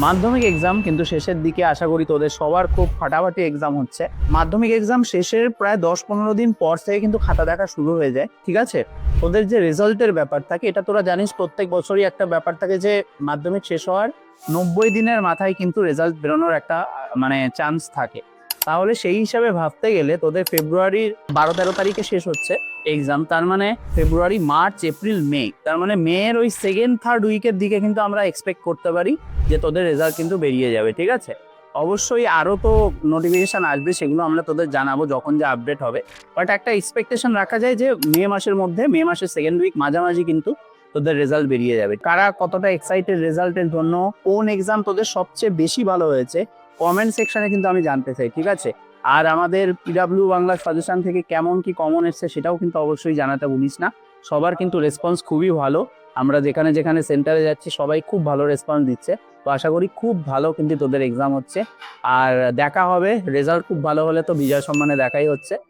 মাধ্যমিক এক্সাম কিন্তু শেষের দিকে, আশা করি তোদের সবার খুব ফাটাফাটি এক্সাম হচ্ছে। মাধ্যমিক এক্সাম শেষের প্রায় 10-15 দিন পর থেকে কিন্তু খাতা দেখা শুরু হয়ে যায়, ঠিক আছে। তোদের যে রেজাল্টের ব্যাপার থাকে, এটা তোরা জানিস প্রত্যেক বছরই একটা ব্যাপার থাকে যে মাধ্যমিক শেষ হওয়ার 90 দিনের মাথায় কিন্তু রেজাল্ট বেরোনোর একটা মানে চান্স থাকে। তাহলে সেই হিসাবে ভাবতে গেলে তোদের ফেব্রুয়ারির 12-13 তারিখে শেষ হচ্ছে এক্সাম, তার মানে ফেব্রুয়ারি, মার্চ, এপ্রিল, মে, তার মানে মেয়ের ওই সেকেন্ড থার্ড উইকের দিকে কিন্তু আমরা এক্সপেক্ট করতে পারি যে তোদের রেজাল্ট কিন্তু বেরিয়ে যাবে, ঠিক আছে। অবশ্যই আরো তো নোটিফিকেশন আসবে, সেগুলো আমরা তোদের জানাবো যখন যে আপডেট হবে। বাট একটা এক্সপেকটেশন রাখা যায় যে মে মাসের মধ্যে, মে মাসের সেকেন্ড উইক মাঝামাঝি কিন্তু তোদের রেজাল্ট বেরিয়ে যাবে। কারা কতটা এক্সাইটেড রেজাল্টের জন্য, কোন এক্সাম তোদের সবচেয়ে বেশি ভালো হয়েছে, কমেন্ট সেকশনে কিন্তু আমি জানতে চাই, ঠিক আছে। আর আমাদের পিডাব্লিউ বাংলা সাজেশন থেকে কেমন কি কমন এসছে সেটাও কিন্তু অবশ্যই জানাতে ভুলিস না। সবার কিন্তু রেসপন্স খুবই ভালো, আমরা যেখানে যেখানে সেন্টারে যাচ্ছি সবাই খুব ভালো রেসপন্স দিচ্ছে। তো আশা করি খুব ভালো কিন্তু তোদের এক্সাম হচ্ছে। আর দেখা হবে, রেজাল্ট খুব ভালো হলে তো বিজয় সম্মানে দেখাই হচ্ছে।